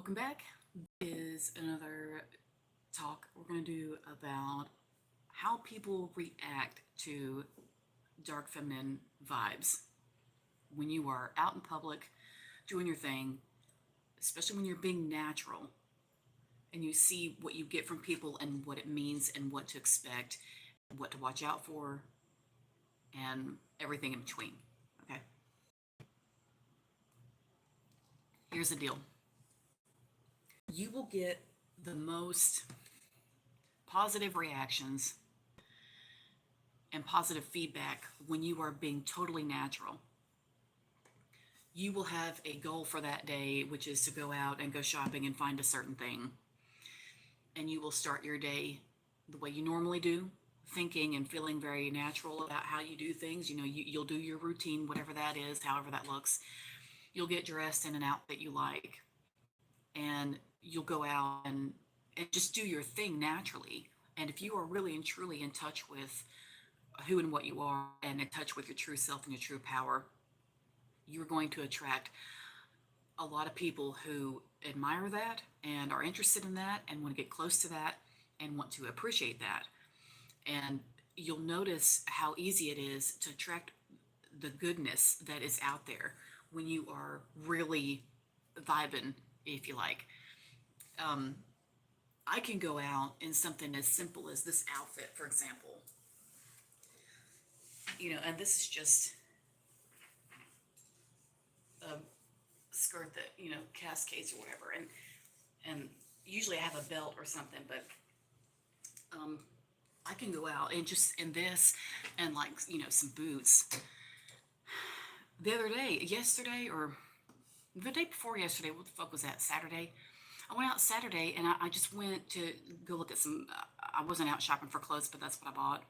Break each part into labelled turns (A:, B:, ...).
A: Welcome back. Is another talk we're going to do about how people react to dark feminine vibes when you are out in public doing your thing, especially when you're being natural and you see what you get from people and what it means and what to expect, what to watch out for, and everything in between. Okay, here's the deal: you will get the most positive reactions and positive feedback when you are being totally natural. You will have a goal for that day, which is to go out and go shopping and find a certain thing. And you will start your day the way you normally do, thinking and feeling very natural about how you do things. You'll do your routine, whatever that is, however that looks. You'll get dressed in an outfit you like, and you'll go out and just do your thing naturally. And if you are really and truly in touch with who and what you are and in touch with your true self and your true power, you're going to attract a lot of people who admire that and are interested in that and want to get close to that and want to appreciate that. And you'll notice how easy it is to attract the goodness that is out there when you are really vibing, if you like. I can go out in something as simple as this outfit, for example. And this is just a skirt that cascades or whatever, and usually I have a belt or something, but I can go out and just in this and some boots. The other day, yesterday, or the day before yesterday, what the fuck was that? Saturday. I went out Saturday and I just went to go look at some. I wasn't out shopping for clothes, but that's what I bought.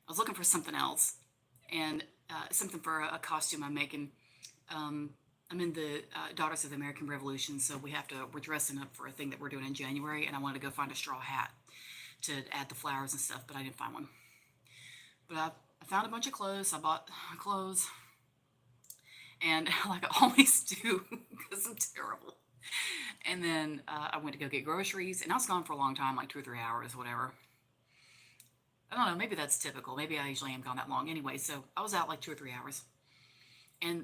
A: I was looking for something else, and something for a costume I'm making. I'm in the Daughters of the American Revolution, so we're dressing up for a thing that we're doing in January, and I wanted to go find a straw hat to add the flowers and stuff, but I didn't find one. But I found a bunch of clothes. I bought clothes, and like I always do, because I'm terrible. And then I went to go get groceries, and I was gone for a long time, like 2 or 3 hours, whatever. I don't know, maybe that's typical. Maybe I usually am gone that long anyway. So I was out like 2 or 3 hours, and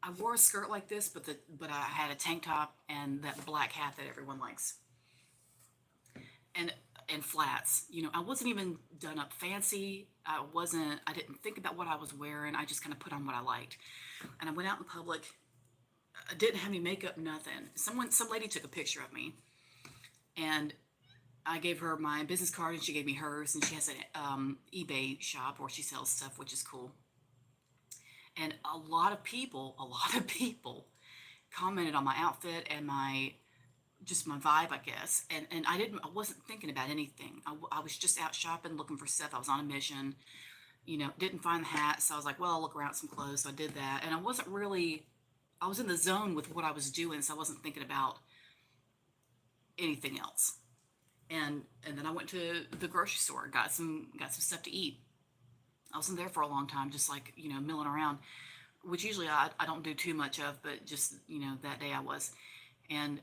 A: I wore a skirt like this, but I had a tank top and that black hat that everyone likes, and and flats. I wasn't even done up fancy. I didn't think about what I was wearing. I just kind of put on what I liked, and I went out in public. I didn't have any makeup, nothing. Some lady took a picture of me, and I gave her my business card, and she gave me hers. And she has an eBay shop where she sells stuff, which is cool. And a lot of people commented on my outfit and just my vibe, I guess. And I wasn't thinking about anything. I was just out shopping, looking for stuff. I was on a mission, didn't find the hat. So I was like, well, I'll look around some clothes. So I did that. And I was in the zone with what I was doing. So I wasn't thinking about anything else. And then I went to the grocery store, got some stuff to eat. I wasn't there for a long time, just like, milling around, which usually I don't do too much of, but just, that day I was. And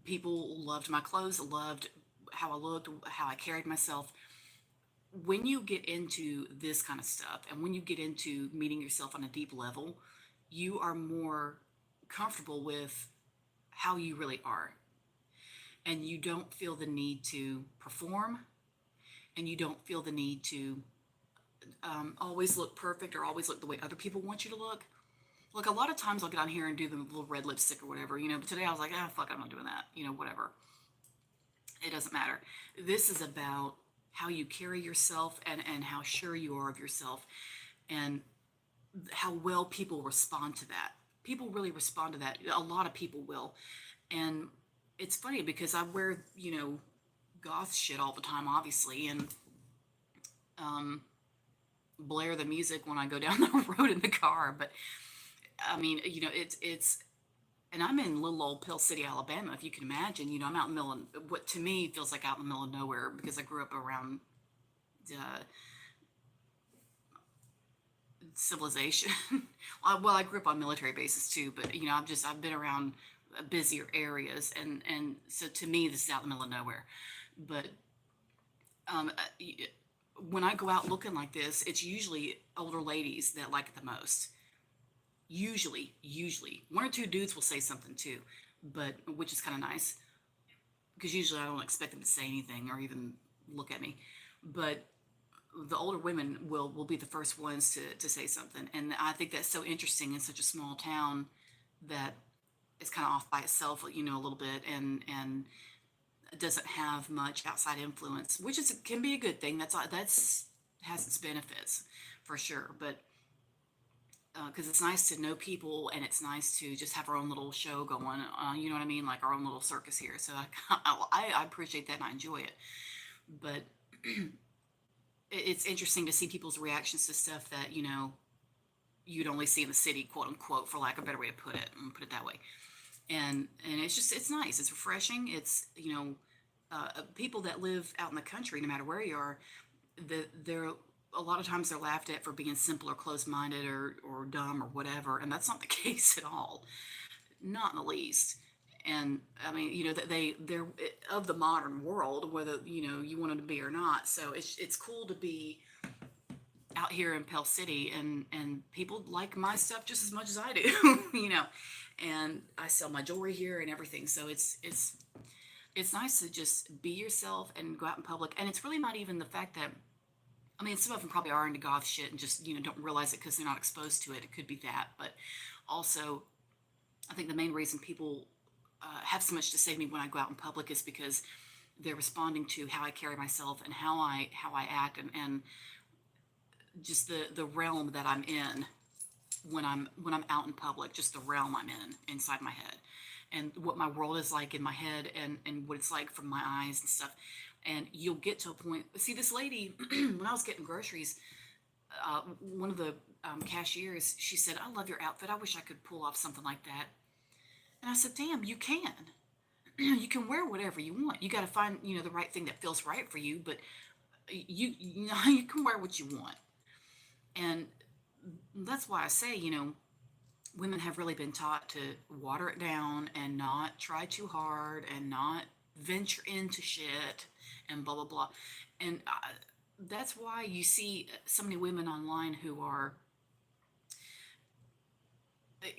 A: people loved my clothes, loved how I looked, how I carried myself. When you get into this kind of stuff and when you get into meeting yourself on a deep level, you are more comfortable with how you really are. And you don't feel the need to perform, and you don't feel the need to always look perfect or always look the way other people want you to look. Like a lot of times I'll get on here and do the little red lipstick or whatever, but today I was like, fuck, I'm not doing that, whatever. It doesn't matter. This is about how you carry yourself and how sure you are of yourself and how well people respond to that. People really respond to that. A lot of people will. And it's funny because I wear, goth shit all the time, obviously, and blare the music when I go down the road in the car. But I mean, it's, and I'm in little old Pill City, Alabama, if you can imagine. I'm out in the middle of what to me feels like out in the middle of nowhere because I grew up around civilization. Well, I grew up on military bases too, but I've been around busier areas, and so to me, this is out in the middle of nowhere. But um, uh, y- when I go out looking like this, it's usually older ladies that like it the most. Usually, one or two dudes will say something too, but which is kind of nice because usually I don't expect them to say anything or even look at me. But the older women will be the first ones to say something, and I think that's so interesting in such a small town that it's kind of off by itself, a little bit, and doesn't have much outside influence, which is can be a good thing. That's has its benefits for sure, but because it's nice to know people and it's nice to just have our own little show going. You know what I mean, like our own little circus here. So I appreciate that and I enjoy it, but it's interesting to see people's reactions to stuff that you'd only see in the city, quote unquote, for lack of a better way to put it. And put it that way. And it's nice. It's refreshing. It's people that live out in the country, no matter where you are, they're a lot of times they're laughed at for being simple or closed-minded or dumb or whatever, and that's not the case at all, not in the least. And I mean, that they're of the modern world, whether you want them to be or not. So it's cool to be out here in Pell City, and people like my stuff just as much as I do, And I sell my jewelry here and everything, so it's nice to just be yourself and go out in public. And it's really not even the fact that, I mean, some of them probably are into goth shit and just don't realize it because they're not exposed to it. It could be that, but also I think the main reason people have so much to say to me when I go out in public is because they're responding to how I carry myself and how I act, and just the realm that I'm in when I'm out in public, just the realm I'm in inside my head, and what my world is like in my head, and what it's like from my eyes and stuff. And you'll get to a point. See, this lady, when I was getting groceries, one of the cashiers, she said, "I love your outfit. I wish I could pull off something like that." And I said, "Damn, you can. You can wear whatever you want. You got to find the right thing that feels right for you, but you can wear what you want." And that's why I say, women have really been taught to water it down and not try too hard and not venture into shit and blah blah blah. And that's why you see so many women online who are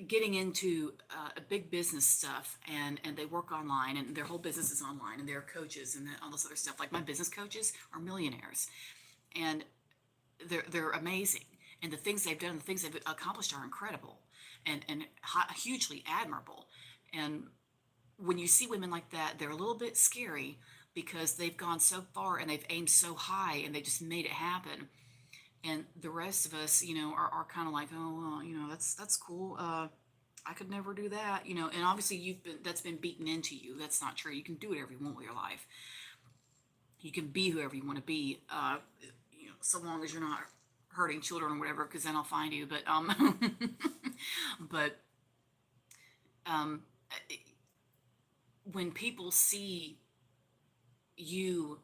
A: getting into big business stuff, and they work online and their whole business is online, and they're coaches and all this other stuff. Like my business coaches are millionaires, and they're amazing, and the things they've done, the things they've accomplished are incredible, and hugely admirable. And when you see women like that, they're a little bit scary because they've gone so far and they've aimed so high and they just made it happen. And the rest of us, are kind of like, oh, well, that's cool. I could never do that, And obviously, that's been beaten into you. That's not true. You can do whatever you want with your life. You can be whoever you want to be, so long as you're not hurting children or whatever, because then I'll find you. But but um, when people see you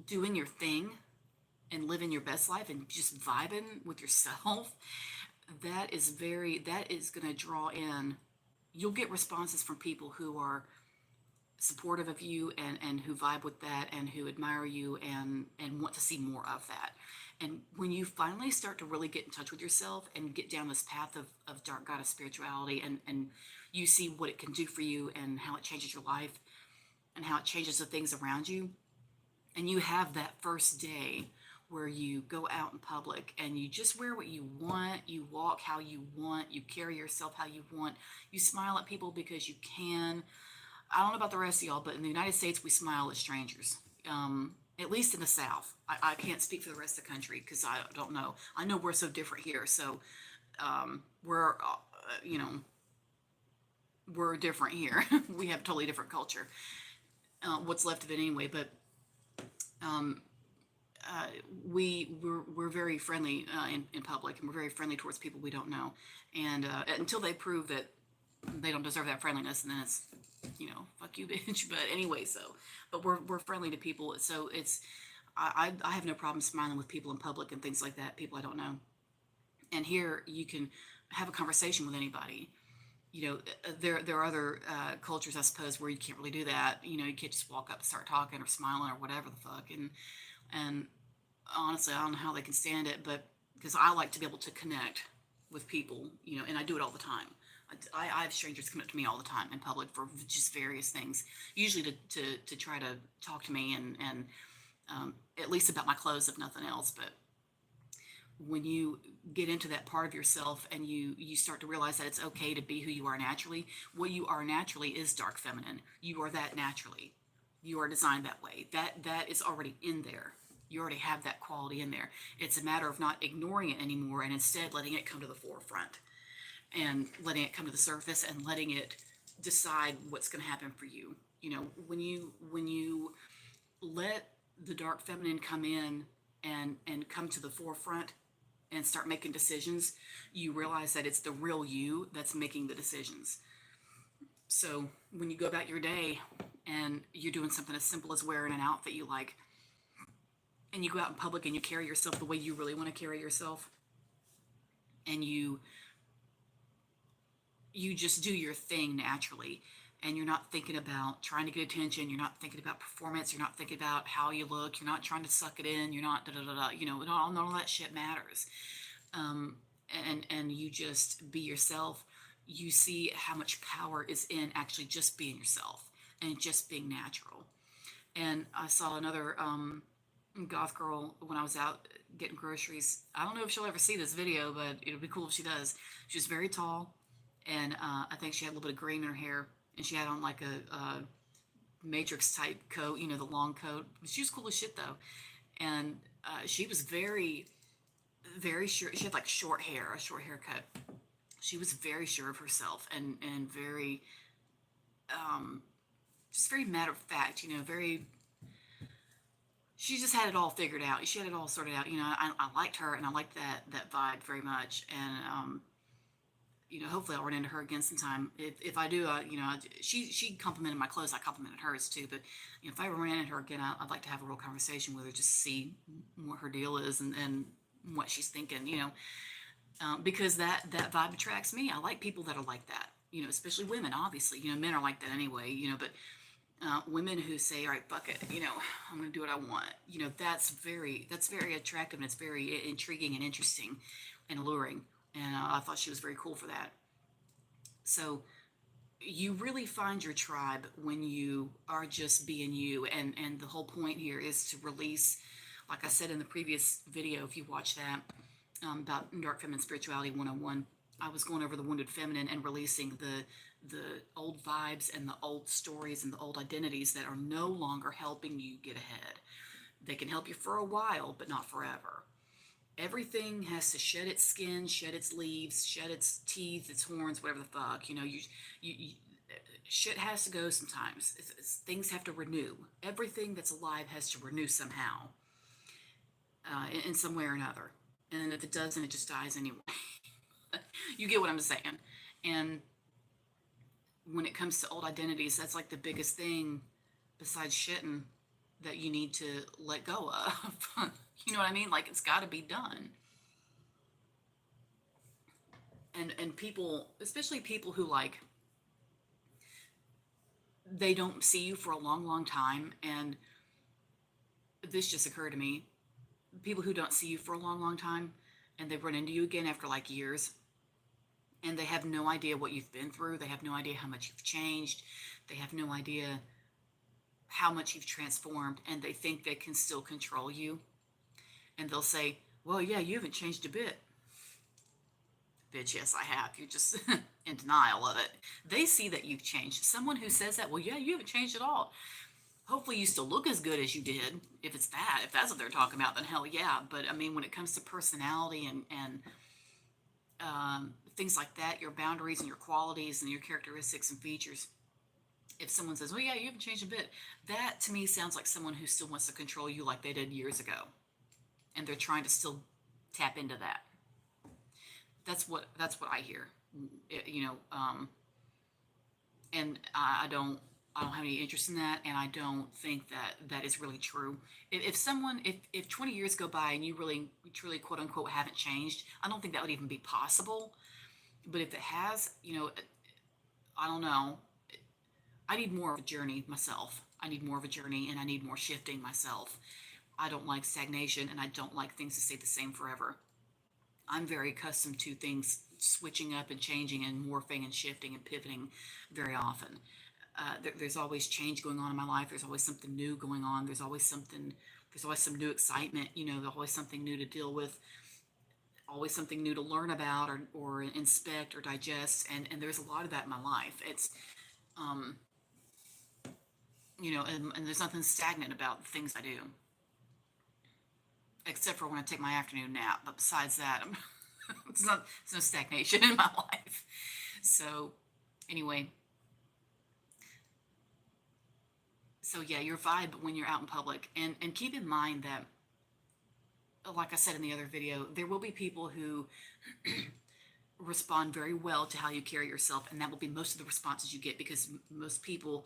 A: doing your thing and living your best life and just vibing with yourself, that is going to draw in. You'll get responses from people who are supportive of you, and who vibe with that and who admire you and want to see more of that. And when you finally start to really get in touch with yourself and get down this path of dark goddess spirituality, and you see what it can do for you and how it changes your life and how it changes the things around you, and you have that first day where you go out in public and you just wear what you want, you walk how you want, you carry yourself how you want, you smile at people because you can. I don't know about the rest of y'all, but in the United States, we smile at strangers. At least in the South. I can't speak for the rest of the country because I don't know. I know we're so different here. So you know, we're different here. We have a totally different culture. What's left of it anyway. But um, we're very friendly in public, and we're very friendly towards people we don't know. And until they prove that they don't deserve that friendliness, and then it's fuck you, bitch. But anyway, but we're friendly to people, so it's I have no problem smiling with people in public and things like that, people I don't know. And here you can have a conversation with anybody. There are other cultures, I suppose, where you can't really do that. You can't just walk up and start talking or smiling or whatever the fuck. And honestly, I don't know how they can stand it, but because I like to be able to connect with people, and I do it all the time. I have strangers come up to me all the time in public for just various things, usually to try to talk to me and at least about my clothes, if nothing else. But when you get into that part of yourself and you start to realize that it's okay to be who you are naturally, what you are naturally is dark feminine. You are that naturally. You are designed that way. That is already in there. You already have that quality in there. It's a matter of not ignoring it anymore and instead letting it come to the forefront and letting it come to the surface and letting it decide what's going to happen for you. When you let the dark feminine come in and come to the forefront and start making decisions, you realize that it's the real you that's making the decisions. So when you go about your day and you're doing something as simple as wearing an outfit you like, and you go out in public and you carry yourself the way you really want to carry yourself, and you just do your thing naturally, and you're not thinking about trying to get attention, you're not thinking about performance, you're not thinking about how you look, you're not trying to suck it in, you're not da da da da, none of that shit matters. um, and you just be yourself. You see how much power is in actually just being yourself and just being natural. And I saw another goth girl when I was out getting groceries. I don't know if she'll ever see this video, but it'll be cool if she does. She was very tall, and I think she had a little bit of green in her hair, and she had on like a Matrix type coat, the long coat. She was cool as shit though, and she was very, very sure. She had like short hair, a short haircut. She was very sure of herself and very just very matter of fact. Very. She just had it all figured out. She had it all sorted out. I liked her and I liked that vibe very much. And hopefully I'll run into her again sometime. If I do, she complimented my clothes. I complimented hers too. But if I run into her again, I'd like to have a real conversation with her, just see what her deal is and what she's thinking. Because that vibe attracts me. I like people that are like that. Especially women. Obviously, men are like that anyway. But women who say, "All right, fuck it, I'm going to do what I want." That's very attractive, and it's very intriguing and interesting and alluring. And I thought she was very cool for that. So you really find your tribe when you are just being you, and the whole point here is to release, like I said in the previous video, if you watch that, about Dark Feminine Spirituality 101. I was going over the wounded feminine and releasing the old vibes and the old stories and the old identities that are no longer helping you get ahead. They can help you for a while, but not forever. Everything has to shed its skin, shed its leaves, shed its teeth, its horns, whatever the fuck. Shit has to go sometimes. Things have to renew. Everything that's alive has to renew somehow, in some way or another. And if it doesn't, it just dies anyway. You get what I'm saying. And when it comes to old identities, that's like the biggest thing besides shitting that you need to let go of. You know what I mean? Like, it's got to be done. And people, especially people who like, they don't see you for a long, long time. And this just occurred to me. People who don't see you for a long, long time and they run into you again after like years, and they have no idea what you've been through. They have no idea how much you've changed. They have no idea how much you've transformed, and they think they can still control you. And they'll say, "Well, yeah, you haven't changed a bit." Bitch, yes, I have. You're just in denial of it. They see that you've changed. Someone who says that, "Well, yeah, you haven't changed at all." Hopefully you still look as good as you did. If that's what they're talking about, then hell yeah. But I mean, when it comes to personality and things like that, your boundaries and your qualities and your characteristics and features, if someone says, "Well, yeah, you haven't changed a bit," that to me sounds like someone who still wants to control you like they did years ago, and they're trying to still tap into that. That's what I hear. You know, and I don't I don't have any interest in that, and I don't think that that is really true. If someone, if 20 years go by and you really, truly, quote unquote, haven't changed, I don't think that would even be possible. But if it has, I don't know. I need more of a journey myself. I need more of a journey, and I need more shifting myself. I don't like stagnation, and I don't like things to stay the same forever. I'm very accustomed to things switching up and changing and morphing and shifting and pivoting very often. There's always change going on in my life. There's always something new going on. There's always something. There's always some new excitement. There's always something new to deal with. Always something new to learn about or inspect or digest. And there's a lot of that in my life. It's um, and there's nothing stagnant about the things I do, except for when I take my afternoon nap. But besides that, it's no stagnation in my life. So anyway, so yeah, your vibe when you're out in public, and keep in mind that, like I said in the other video, there will be people who respond very well to how you carry yourself, and that will be most of the responses you get, because most people,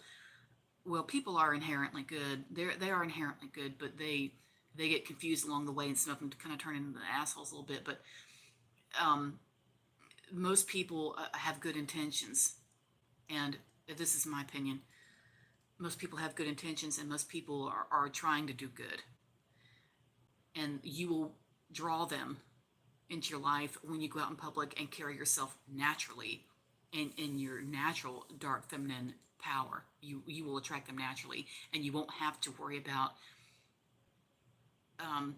A: well, people are inherently good. They are inherently good, but they get confused along the way, and some of them kind of turn into assholes a little bit. But um, most people have good intentions, and this is my opinion. Most people have good intentions, and most people are trying to do good, and you will draw them into your life when you go out in public and carry yourself naturally in your natural dark feminine power. You will attract them naturally, and you won't have to worry about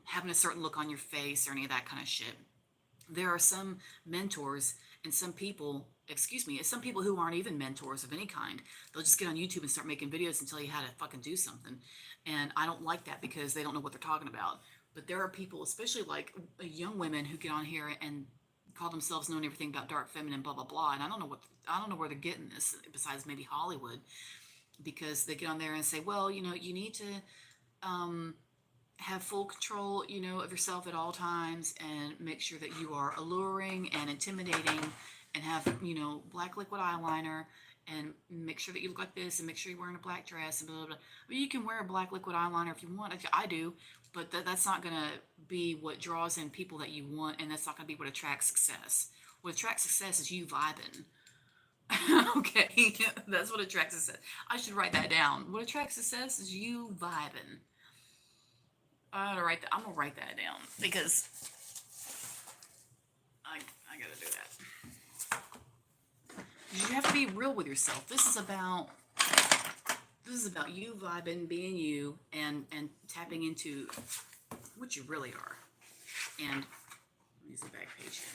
A: having a certain look on your face or any of that kind of shit. There are some mentors and some people, excuse me, some people who aren't even mentors of any kind. They'll just get on YouTube and start making videos and tell you how to fucking do something. And I don't like that, because they don't know what they're talking about. But there are people, especially like young women, who get on here and call themselves knowing everything about dark feminine, blah blah blah. And I don't know where they're getting this, besides maybe Hollywood, because they get on there and say, well, you need to um, have full control, of yourself at all times, and make sure that you are alluring and intimidating, and have, black liquid eyeliner, and make sure that you look like this, and make sure you're wearing a black dress, and blah, blah, blah. I mean, you can wear a black liquid eyeliner if you want. I do, but that's not going to be what draws in people that you want, and that's not going to be what attracts success. What attracts success is you vibing. Okay, that's what attracts success. I should write that down. What attracts success is you vibing. I'm gonna write that down, because I gotta do that. You have to be real with yourself. This is about you vibing, being you, and tapping into what you really are. And let me see the back page here.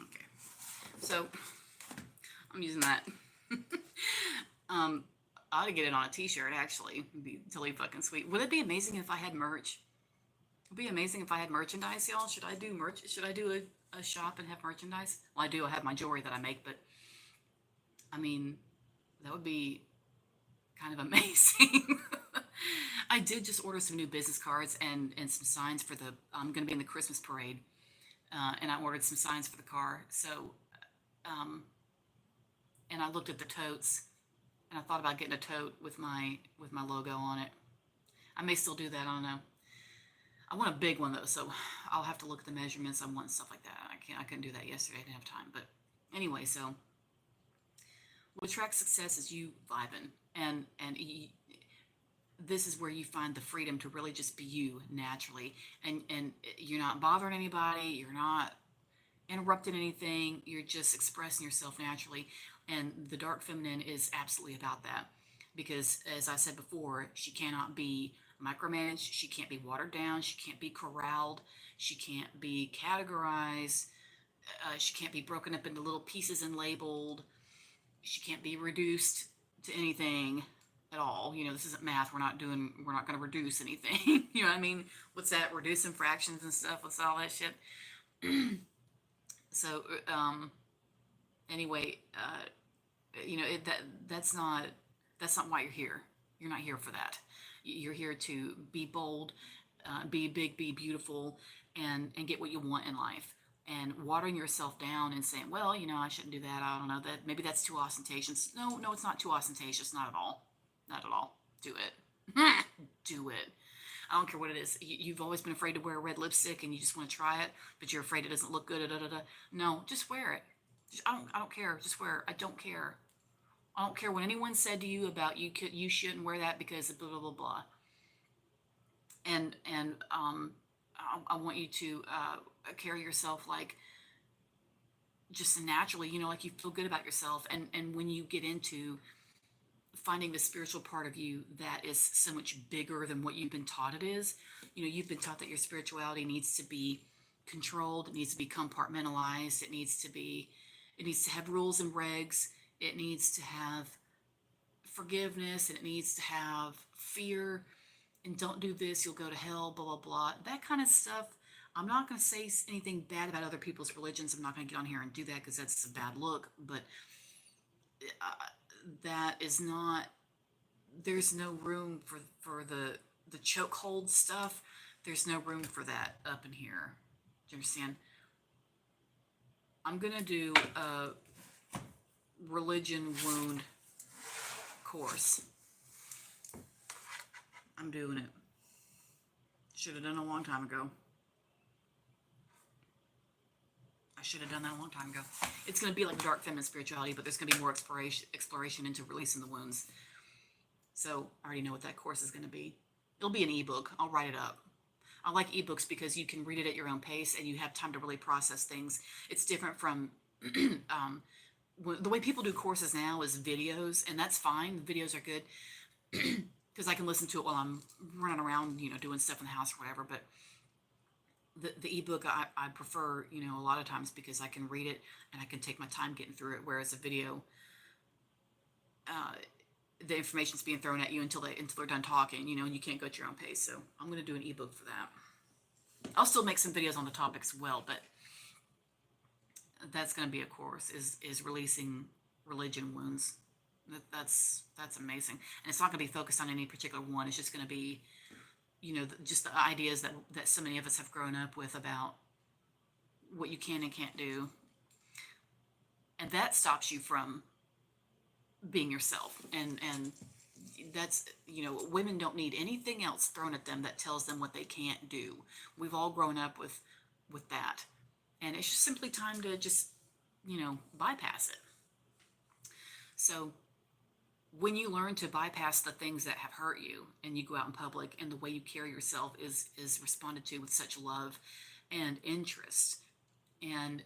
A: Okay, so I'm using that. I ought to get it on a t-shirt, actually. It'd be totally fucking sweet. Would it be amazing if I had merch? It'd be amazing if I had merchandise, y'all. Should I do merch? Should I do a shop and have merchandise? Well, I do. I have my jewelry that I make, but I mean, that would be kind of amazing. I did just order some new business cards and some signs for the. I'm going to be in the Christmas parade, and I ordered some signs for the car. So, um, and I looked at the totes, and I thought about getting a tote with my logo on it. I may still do that. I don't know. I want a big one though, so I'll have to look at the measurements I want and stuff like that. I couldn't do that yesterday. I didn't have time. But anyway, so what attracts success is you vibing, and this is where you find the freedom to really just be you naturally, and you're not bothering anybody. You're not interrupting anything. You're just expressing yourself naturally, and the dark feminine is absolutely about that, because, as I said before, she cannot be micromanaged. She can't be watered down. She can't be corralled. She can't be categorized. She can't be broken up into little pieces and labeled. She can't be reduced to anything at all. This isn't math. We're not going to reduce anything. You know what I mean? What's that? Reducing fractions and stuff. What's all that shit? So, anyway, that's not why you're here. You're not here for that. You're here to be bold, be big, be beautiful, and get what you want in life. And watering yourself down and saying, well, I shouldn't do that. I don't know that. Maybe that's too ostentatious. No, no, it's not too ostentatious. Not at all. Not at all. Do it. Do it. I don't care what it is. You've always been afraid to wear red lipstick and you just want to try it, but you're afraid it doesn't look good. Da, da, da. No, just wear it. I don't care. Just wear it. I don't care. I don't care what anyone said to you about you shouldn't wear that because of blah blah blah blah. And I want you to carry yourself like just naturally, like you feel good about yourself. And when you get into finding the spiritual part of you that is so much bigger than what you've been taught it is, you've been taught that your spirituality needs to be controlled, it needs to be compartmentalized, it needs to have rules and regs, it needs to have forgiveness, and it needs to have fear, and don't do this, you'll go to hell, blah, blah, blah. That kind of stuff. I'm not going to say anything bad about other people's religions. I'm not going to get on here and do that because that's a bad look. But that is not, there's no room for the chokehold stuff. There's no room for that up in here. Do you understand? I'm going to do a religion wound course. I'm doing it. Should have done it a long time ago. I should have done that a long time ago. It's going to be like dark feminine spirituality, but there's going to be more exploration into releasing the wounds. So I already know what that course is going to be. It'll be an ebook. I'll write it up. I like ebooks because you can read it at your own pace and you have time to really process things. It's different from the way people do courses now is videos, and that's fine. Videos are good because I can listen to it while I'm running around, doing stuff in the house or whatever. But the ebook I prefer, a lot of times because I can read it and I can take my time getting through it. Whereas a video, the information's being thrown at you until they're done talking, and you can't go at your own pace. So I'm going to do an ebook for that. I'll still make some videos on the topic as well, but that's going to be a course is releasing religion wounds. That's amazing, and it's not going to be focused on any particular one. It's just going to be, just the ideas that so many of us have grown up with about what you can and can't do, and that stops you from being yourself. And that's, women don't need anything else thrown at them that tells them what they can't do. We've all grown up with that, and it's just simply time to just bypass it. So when you learn to bypass the things that have hurt you and you go out in public and the way you carry yourself is responded to with such love and interest and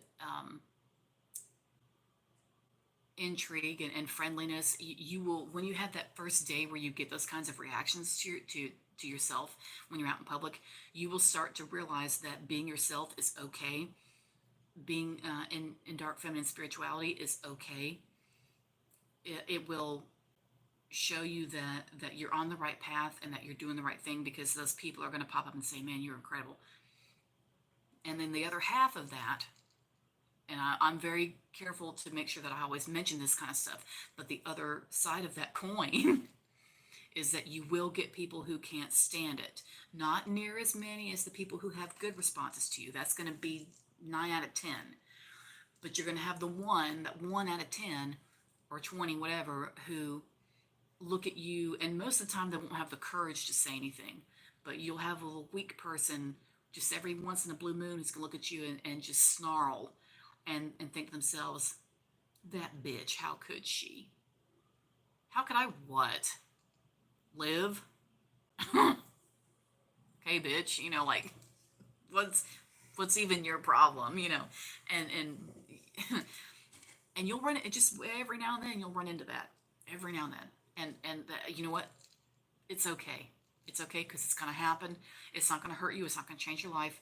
A: intrigue and friendliness, you will, when you have that first day where you get those kinds of reactions to yourself when you're out in public, you will start to realize that being yourself is okay. Being in dark feminine spirituality is okay. It will show you that you're on the right path and that you're doing the right thing, because those people are going to pop up and say, man, you're incredible. And then the other half of that, and I'm very careful to make sure that I always mention this kind of stuff, but the other side of that coin is that you will get people who can't stand it. Not near as many as the people who have good responses to you. That's going to be 9 out of 10. But you're going to have that 1 out of 10 or 20, whatever, who look at you, and most of the time they won't have the courage to say anything, but you'll have a little weak person just every once in a blue moon who's going to look at you and just snarl and think to themselves, that bitch, how could she? How could I what? Live? Okay, bitch, like, what's even your problem, and and you'll run it just every now and then. You'll run into that every now and then, and you know what? It's okay. It's okay because it's gonna happen. It's not gonna hurt you. It's not gonna change your life.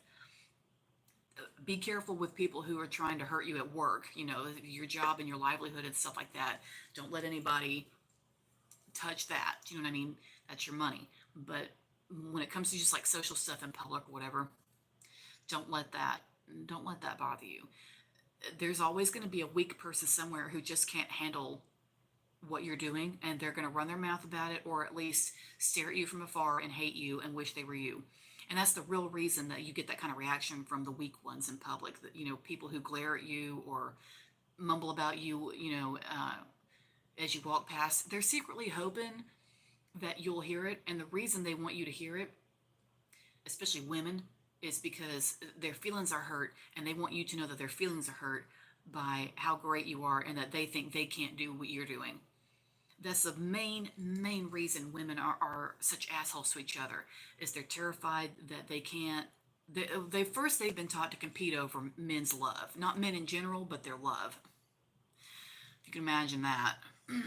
A: Be careful with people who are trying to hurt you at work. Your job and your livelihood and stuff like that. Don't let anybody touch that. Do you know what I mean? That's your money. But when it comes to just like social stuff in public or whatever, don't let that bother you. There's always going to be a weak person somewhere who just can't handle what you're doing, and they're going to run their mouth about it, or at least stare at you from afar and hate you and wish they were you. And that's the real reason that you get that kind of reaction from the weak ones in public, that, people who glare at you or mumble about you, as you walk past. They're secretly hoping that you'll hear it. And the reason they want you to hear it, especially women, is because their feelings are hurt, and they want you to know that their feelings are hurt by how great you are, and that they think they can't do what you're doing. That's the main reason women are such assholes to each other, is they're terrified that they can't. They've been taught to compete over men's love, not men in general, but their love. If you can imagine that.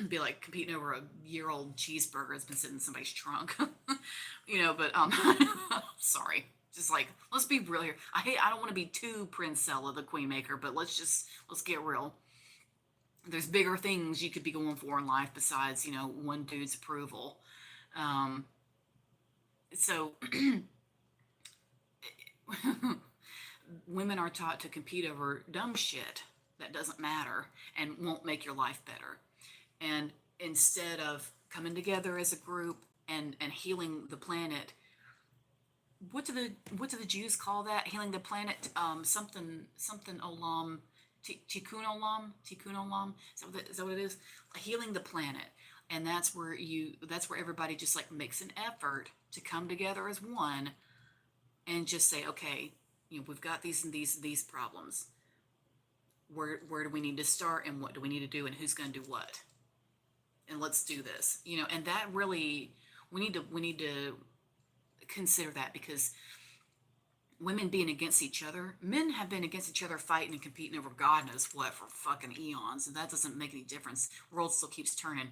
A: Be like competing over a year-old cheeseburger that's been sitting in somebody's trunk. But sorry. Just like, let's be real here. I don't want to be too Princella, the queen maker, but let's get real. There's bigger things you could be going for in life besides, one dude's approval. So women are taught to compete over dumb shit that doesn't matter and won't make your life better. And instead of coming together as a group and healing the planet, what do the Jews call that? Healing the planet, something olam, tikkun olam. Is that what it is? Healing the planet. And that's where everybody just like makes an effort to come together as one and just say, okay, we've got these and these problems. Where do we need to start, and what do we need to do, and who's going to do what? And let's do this. And that really, we need to consider that, because women being against each other, men have been against each other fighting and competing over God knows what for fucking eons, and that doesn't make any difference. The world still keeps turning.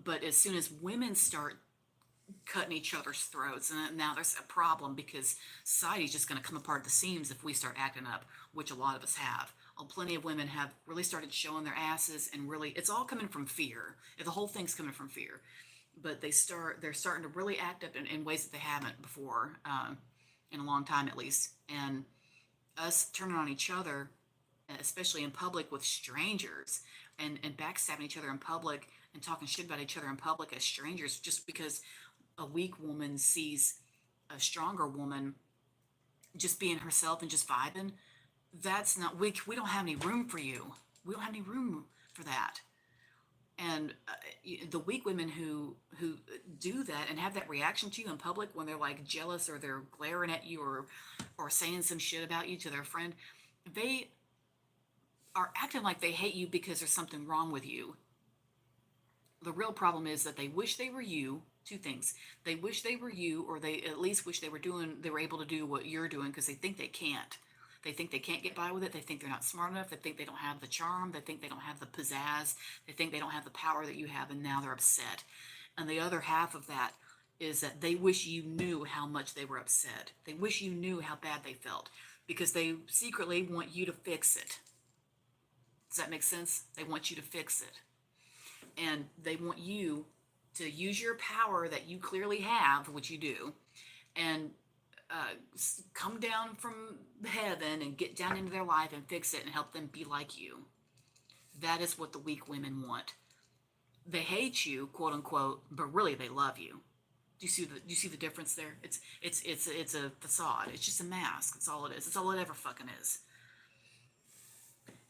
A: But as soon as women start cutting each other's throats, and now there's a problem, because society's just going to come apart at the seams if we start acting up, which a lot of us have. Plenty of women have really started showing their asses, and really, it's all coming from fear. The whole thing's coming from fear. But they're starting to really act up in ways that they haven't before, in a long time at least. And us turning on each other, especially in public with strangers, and backstabbing each other in public, and talking shit about each other in public as strangers, just because a weak woman sees a stronger woman just being herself and just vibing. That's not weak. We don't have any room for you. We don't have any room for that. And the weak women who do that and have that reaction to you in public, when they're like jealous, or they're glaring at you, or saying some shit about you to their friend, they are acting like they hate you because there's something wrong with you. The real problem is that they wish they were you. Two things: they wish they were you, or they at least wish they were able to do what you're doing, because they think they can't. They think they can't get by with it. They think they're not smart enough. They think they don't have the charm. They think they don't have the pizzazz. They think they don't have the power that you have, and now they're upset. And the other half of that is that they wish you knew how much they were upset. They wish you knew how bad they felt, because they secretly want you to fix it. Does that make sense? They want you to fix it. And they want you to use your power that you clearly have, which you do, and come down from heaven and get down into their life and fix it and help them be like you. That is what the weak women want. They hate you, quote unquote, but really they love you. Do you see the difference there? It's a facade. It's just a mask. That's all it is. It's all it ever fucking is.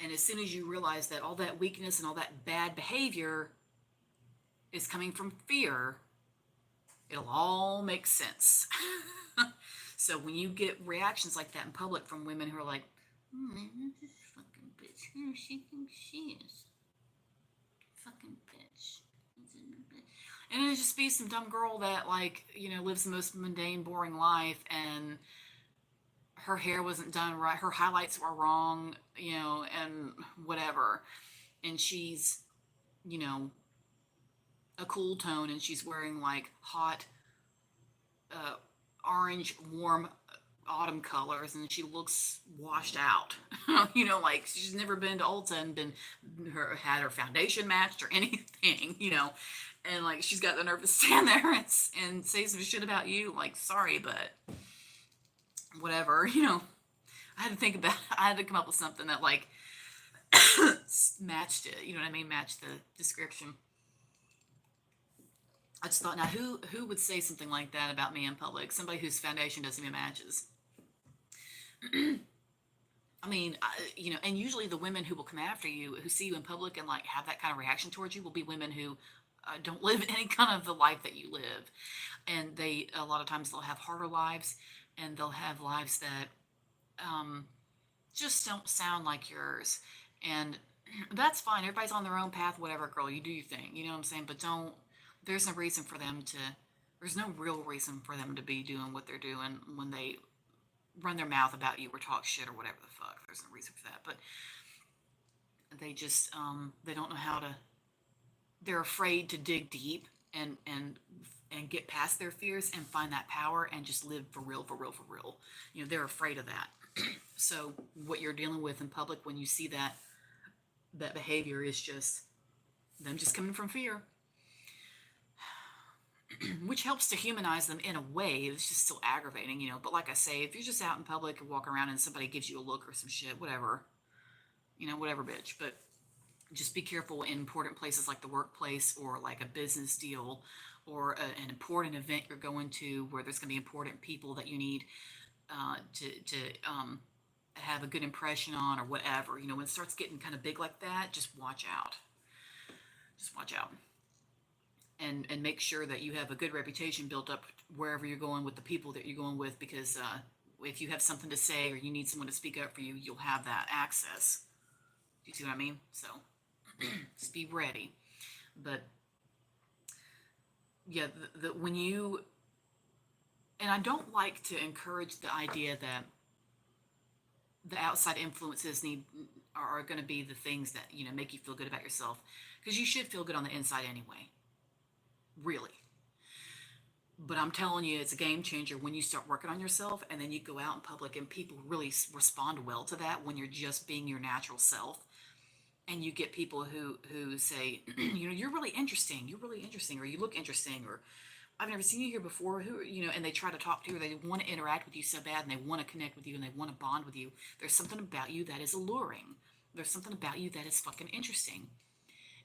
A: And as soon as you realize that all that weakness and all that bad behavior is coming from fear, it'll all make sense. So when you get reactions like that in public from women who are like, this fucking bitch, who she thinks she is? Fucking bitch. And it'll just be some dumb girl that, like, lives the most mundane, boring life, and her hair wasn't done right, her highlights were wrong, and whatever. And she's, a cool tone, and she's wearing like hot, orange, warm autumn colors, and she looks washed out. Like she's never been to Ulta and had her foundation matched or anything, and like she's got the nerve to stand there and say some shit about you. Like, sorry, but whatever. I had to come up with something that, like, matched it. You know what I mean? Matched the description. I just thought, now who would say something like that about me in public? Somebody whose foundation doesn't even matches. I mean, and usually the women who will come after you, who see you in public and like have that kind of reaction towards you, will be women who don't live any kind of the life that you live, and they a lot of times they'll have harder lives, and they'll have lives that um, just don't sound like yours, and that's fine. Everybody's on their own path, whatever. Girl, you do your thing. You know what I'm saying? But don't. There's no reason for them to. There's no real reason for them to be doing what they're doing when they run their mouth about you or talk shit or whatever the fuck. There's no reason for that. But they just they don't know how to. They're afraid to dig deep and get past their fears and find that power and just live for real, for real, for real. They're afraid of that. So what you're dealing with in public when you see that behavior is just them just coming from fear, which helps to humanize them in a way. It's just still aggravating. But like I say, if you're just out in public and walk around and somebody gives you a look or some shit, whatever, whatever, bitch. But just be careful in important places like the workplace or like a business deal or an important event you're going to where there's going to be important people that you need to have a good impression on or whatever. When it starts getting kind of big like that, just watch out. Just watch out. And make sure that you have a good reputation built up wherever you're going with the people that you're going with, because if you have something to say or you need someone to speak up for you, you'll have that access. Do you see what I mean? So just be ready. But yeah, when you, and I don't like to encourage the idea that the outside influences are going to be the things that make you feel good about yourself, because you should feel good on the inside anyway, really. But I'm telling you, it's a game changer when you start working on yourself and then you go out in public and people really respond well to that when you're just being your natural self. And you get people who say, you're really interesting, or you look interesting, or I've never seen you here before, and they try to talk to you, or they want to interact with you so bad, and they want to connect with you, and they want to bond with you. There's something about you that is alluring. There's something about you that is fucking interesting.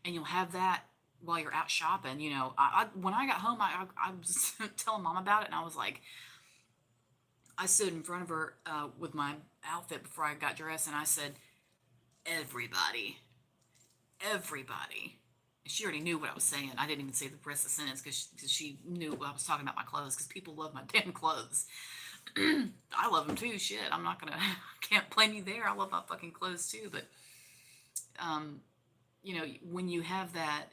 A: And you'll have that while you're out shopping. When I got home, I was telling mom about it, and I was like, I stood in front of her with my outfit before I got dressed, and I said, everybody. She already knew what I was saying. I didn't even say the rest of the sentence because she knew I was talking about my clothes, because people love my damn clothes. I love them too. Shit, I'm not gonna, can't blame you there. I love my fucking clothes too. But, when you have that,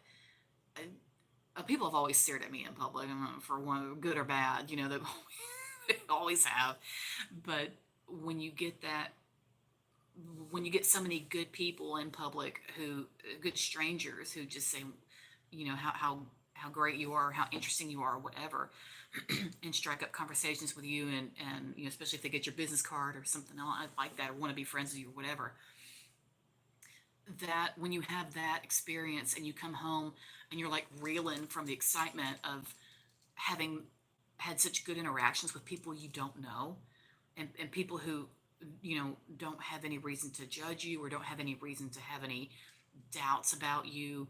A: people have always stared at me in public, for one, good or bad. They always have. But when you get that, when you get so many good people in public, good strangers who just say, how great you are, how interesting you are, whatever, and strike up conversations with you, and especially if they get your business card or something like that, or want to be friends with you or whatever, that when you have that experience and you come home and you're like reeling from the excitement of having had such good interactions with people you don't know, and people who don't have any reason to judge you or don't have any reason to have any doubts about you,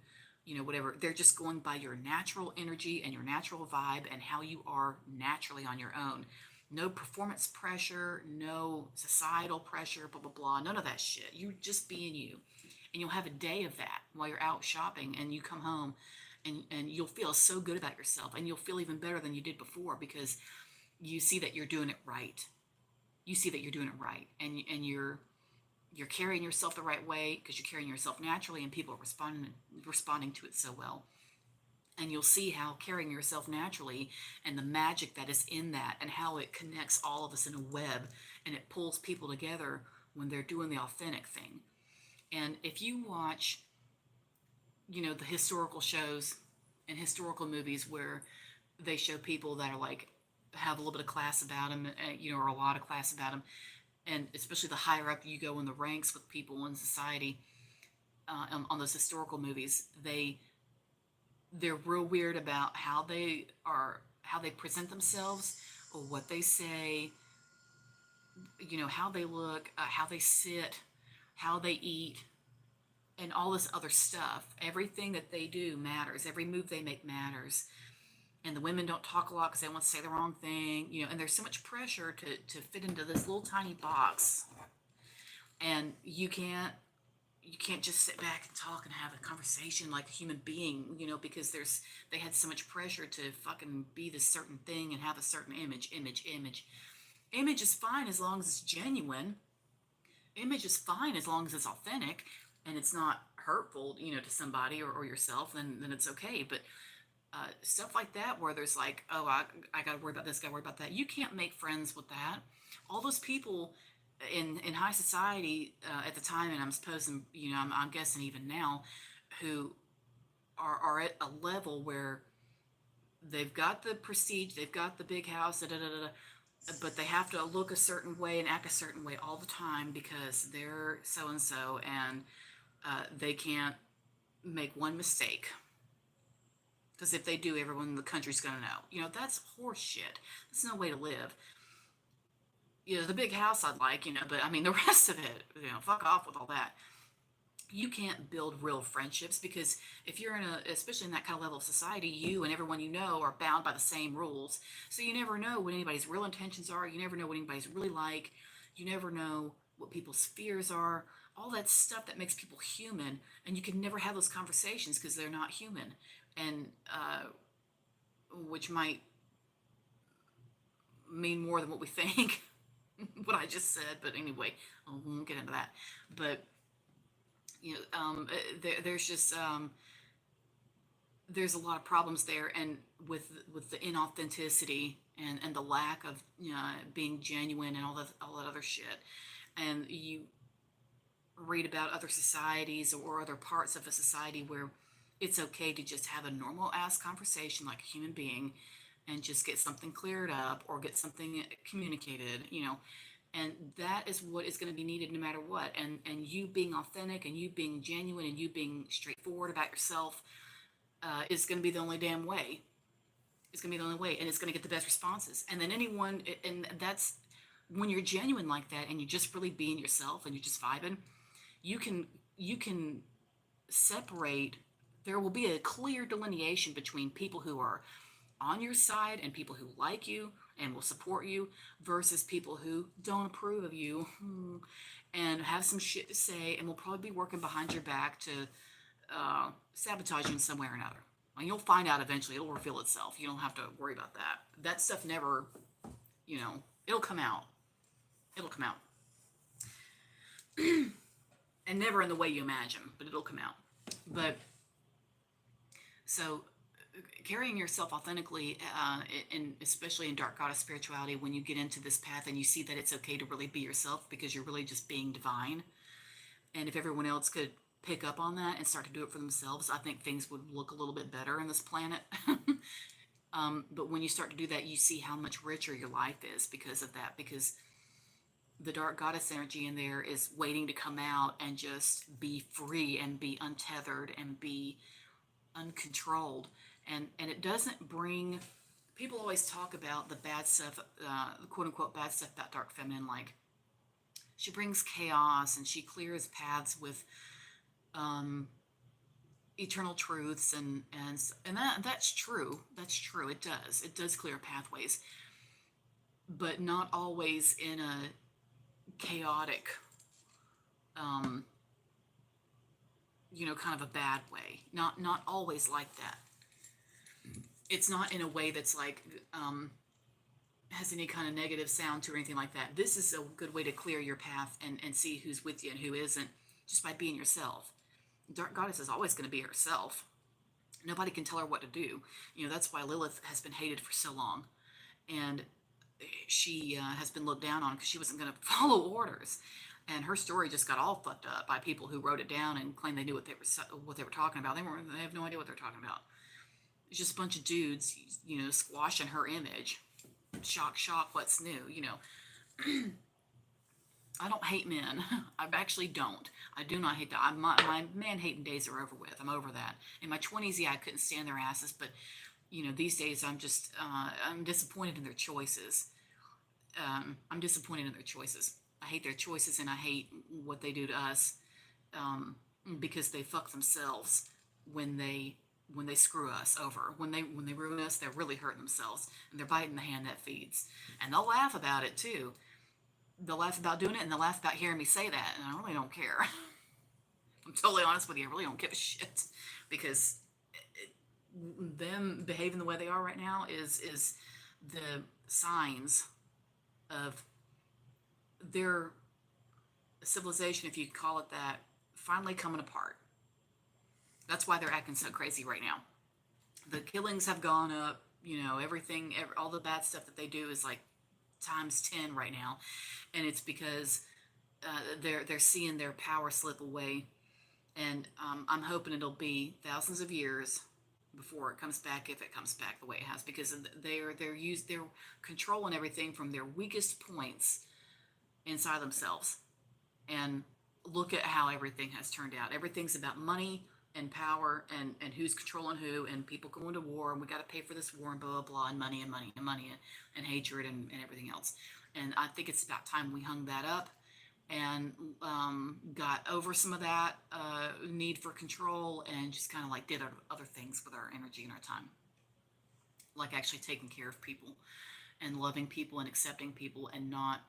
A: whatever. They're just going by your natural energy and your natural vibe and how you are naturally on your own. No performance pressure, no societal pressure, blah, blah, blah. None of that shit. You just being you. And you'll have a day of that while you're out shopping, and you come home and you'll feel so good about yourself, and you'll feel even better than you did before, because you see that you're doing it right. And you're carrying yourself the right way because you're carrying yourself naturally, and people are responding to it so well. And you'll see how carrying yourself naturally and the magic that is in that, and how it connects all of us in a web, and it pulls people together when they're doing the authentic thing. And if you watch, the historical shows and historical movies where they show people that are like, have a little bit of class about them, or a lot of class about them, and especially the higher up you go in the ranks with people in society, on those historical movies, they're real weird about how they present themselves, or what they say, how they look, how they sit, how they eat, and all this other stuff. Everything that they do matters. Every move they make matters. And the women don't talk a lot because they want to say the wrong thing, and there's so much pressure to fit into this little tiny box. And you can't just sit back and talk and have a conversation like a human being, because they had so much pressure to fucking be this certain thing and have a certain image. Image is fine as long as it's genuine. Image is fine as long as it's authentic and it's not hurtful, to somebody or yourself, then it's okay. But stuff like that where there's like, oh, I got to worry about this, got to worry about that. You can't make friends with that. All those people in high society at the time, and I'm supposing, I'm guessing even now, who are at a level where they've got the prestige, they've got the big house, da, da, da, da, but they have to look a certain way and act a certain way all the time because they're so and so, and they can't make one mistake. Because if they do, everyone in the country's going to know. That's horse shit. That's no way to live. The big house I'd like, but I mean, the rest of it, fuck off with all that. You can't build real friendships because if you're especially in that kind of level of society, you and everyone you know are bound by the same rules. So you never know what anybody's real intentions are. You never know what anybody's really like. You never know what people's fears are. All that stuff that makes people human. And you can never have those conversations because they're not human. And which might mean more than what we think, what I just said. But anyway, I won't get into that. But there's just there's a lot of problems there, and with the inauthenticity and the lack of being genuine and all that other shit. And you read about other societies or other parts of a society where it's okay to just have a normal ass conversation like a human being and just get something cleared up or get something communicated, and that is what is going to be needed no matter what. And you being authentic and you being genuine and you being straightforward about yourself is going to be the only damn way. It's going to be the only way, and it's going to get the best responses. And then and that's when you're genuine like that and you just really being yourself and you're just vibing, you can separate. There will be a clear delineation between people who are on your side and people who like you and will support you versus people who don't approve of you and have some shit to say and will probably be working behind your back to sabotage you in some way or another. And you'll find out eventually. It'll reveal itself. You don't have to worry about that. That stuff never, it'll come out. It'll come out. And never in the way you imagine, but it'll come out. But so carrying yourself authentically, especially in dark goddess spirituality, when you get into this path and you see that it's okay to really be yourself because you're really just being divine. And if everyone else could pick up on that and start to do it for themselves, I think things would look a little bit better in this planet. But when you start to do that, you see how much richer your life is because of that, because the dark goddess energy in there is waiting to come out and just be free and be untethered and be uncontrolled. And it doesn't bring, people always talk about the bad stuff, the quote unquote bad stuff about dark feminine, like she brings chaos and she clears paths with eternal truths and that's true. It does clear pathways, but not always in a chaotic kind of a bad way. Not always like that. It's not in a way that's like has any kind of negative sound to or anything like that. This is a good way to clear your path and see who's with you and who isn't, just by being yourself. Dark goddess is always going to be herself. Nobody can tell her what to do. That's why Lilith has been hated for so long, and she has been looked down on because she wasn't going to follow orders. And her story just got all fucked up by people who wrote it down and claimed they knew what they were talking about. They have no idea what they're talking about. It's just a bunch of dudes, squashing her image. Shock, what's new, I don't hate men. I actually don't. I do not hate that. My man-hating days are over with. I'm over that. In my 20s, yeah, I couldn't stand their asses, but, these days I'm just, I'm disappointed in their choices. I'm disappointed in their choices. I hate their choices and I hate what they do to us. because they fuck themselves when they screw us over. When they ruin us, they're really hurting themselves, and they're biting the hand that feeds. And they'll laugh about it too. They'll laugh about doing it, and they'll laugh about hearing me say that, and I really don't care. I'm totally honest with you. I really don't give a shit, because them behaving the way they are right now is the signs of their civilization, if you call it that, finally coming apart. That's why they're acting so crazy right now. The killings have gone up. Everything, all the bad stuff that they do is like times 10 right now, and it's because they're seeing their power slip away. And I'm hoping it'll be thousands of years before it comes back, if it comes back the way it has, because they're controlling everything from their weakest points inside themselves. And look at how everything has turned out. Everything's about money and power, and who's controlling who, and people going to war, and we got to pay for this war, and blah blah blah, and money and money and money, and hatred, and everything else. And I think it's about time we hung that up and got over some of that need for control, and just kind of like did other things with our energy and our time, like actually taking care of people and loving people and accepting people, and not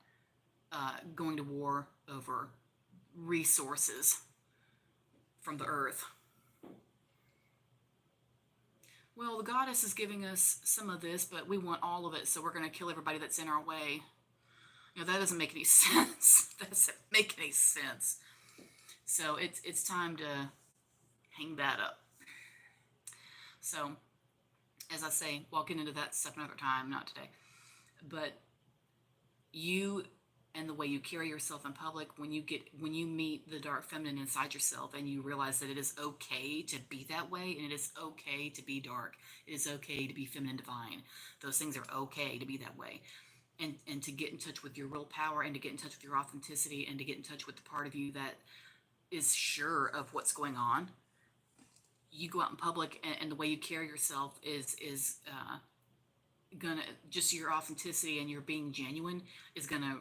A: going to war over resources from the earth. Well, the goddess is giving us some of this, but we want all of it, so we're going to kill everybody that's in our way. That doesn't make any sense. That doesn't make any sense. So it's time to hang that up. So, as I say, we'll get into that stuff another time, not today. But you and the way you carry yourself in public, when you meet the dark feminine inside yourself, and you realize that it is okay to be that way, and it is okay to be dark, it is okay to be feminine divine. Those things are okay to be that way. And to get in touch with your real power, and to get in touch with your authenticity, and to get in touch with the part of you that is sure of what's going on. You go out in public, and the way you carry yourself is gonna, just your authenticity and your being genuine is gonna,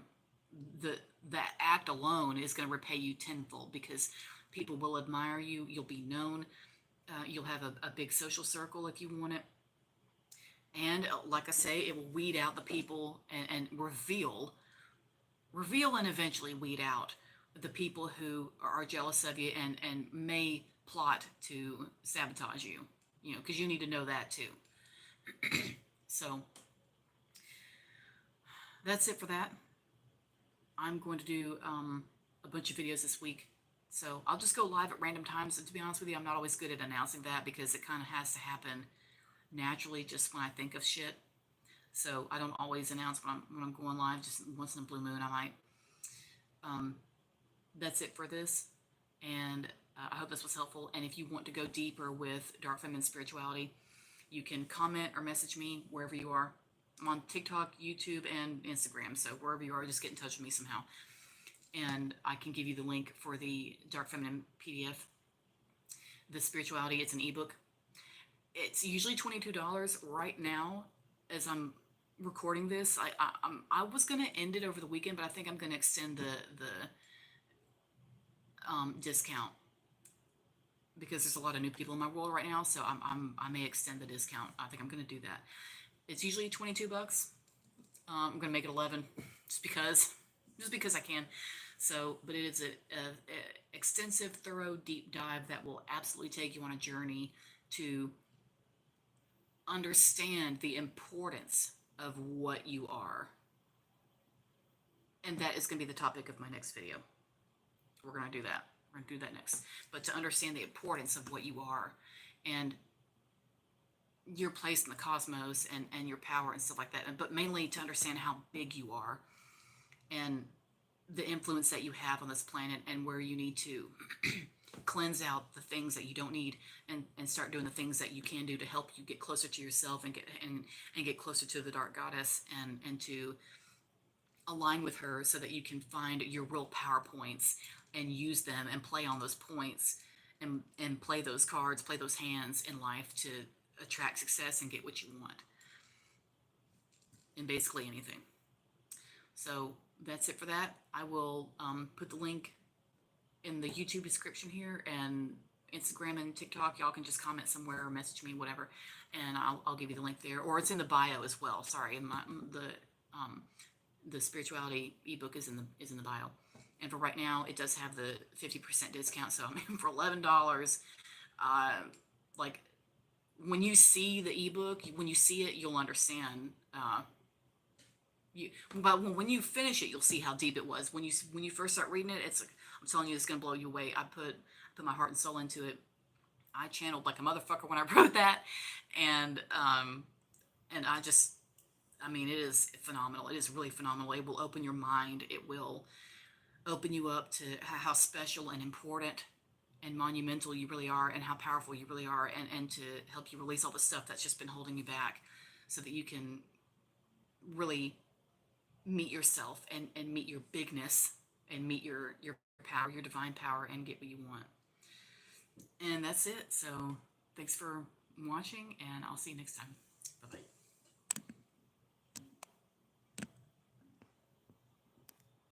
A: that act alone is gonna repay you tenfold, because people will admire you. You'll be known. You'll have a big social circle if you want it. And like I say, it will weed out the people, and reveal and eventually weed out the people who are jealous of you, and may plot to sabotage you, because you need to know that too. So that's it for that. I'm going to do a bunch of videos this week. So I'll just go live at random times. And to be honest with you, I'm not always good at announcing that, because it kind of has to happen naturally just when I think of shit. So I don't always announce when I'm going live. Just once in a blue moon I might. That's it for this, and I hope this was helpful. And if you want to go deeper with dark feminine spirituality, you can comment or message me wherever you are. I'm on TikTok, YouTube, and Instagram, so wherever you are, just get in touch with me somehow, and I can give you the link for the dark feminine PDF. The spirituality, it's an ebook. It's usually $22 right now. As I'm recording this, I was gonna end it over the weekend, but I think I'm gonna extend the discount, because there's a lot of new people in my world right now. So I may extend the discount. I think I'm gonna do that. It's usually $22. I'm gonna make it 11 just because I can. So, but it is a extensive, thorough, deep dive that will absolutely take you on a journey to understand the importance of what you are. And that is going to be the topic of my next video. We're going to do that. We're going to do that next. But to understand the importance of what you are, and your place in the cosmos, and your power and stuff like that. But mainly to understand how big you are, and the influence that you have on this planet, and where you need to cleanse out the things that you don't need, and start doing the things that you can do to help you get closer to yourself, and get closer to the dark goddess, and to align with her, so that you can find your real power points and use them and play on those points, and play those cards, play those hands in life to attract success and get what you want in basically anything. So that's it for that. I will put the link in the YouTube description here, and Instagram and TikTok. Y'all can just comment somewhere or message me, whatever, and I'll give you the link there, or it's in the bio as well. Sorry, in um the spirituality ebook is in the bio. And for right now, it does have the 50% discount. So I mean, for $11, uh, like when you see the ebook, when you see it, you'll understand. But when you finish it, you'll see how deep it was. When you first start reading it, I'm telling you, it's gonna blow you away. I put my heart and soul into it. I channeled like a motherfucker when I wrote that, and I just, I mean, it is phenomenal. It is really phenomenal. It will open your mind. It will open you up to how special and important and monumental you really are, and how powerful you really are, and to help you release all the stuff that's just been holding you back, so that you can really meet yourself, and meet your bigness, and meet your power, your divine power, and get what you want. And that's it. So thanks for watching, and I'll see you next time. Bye bye.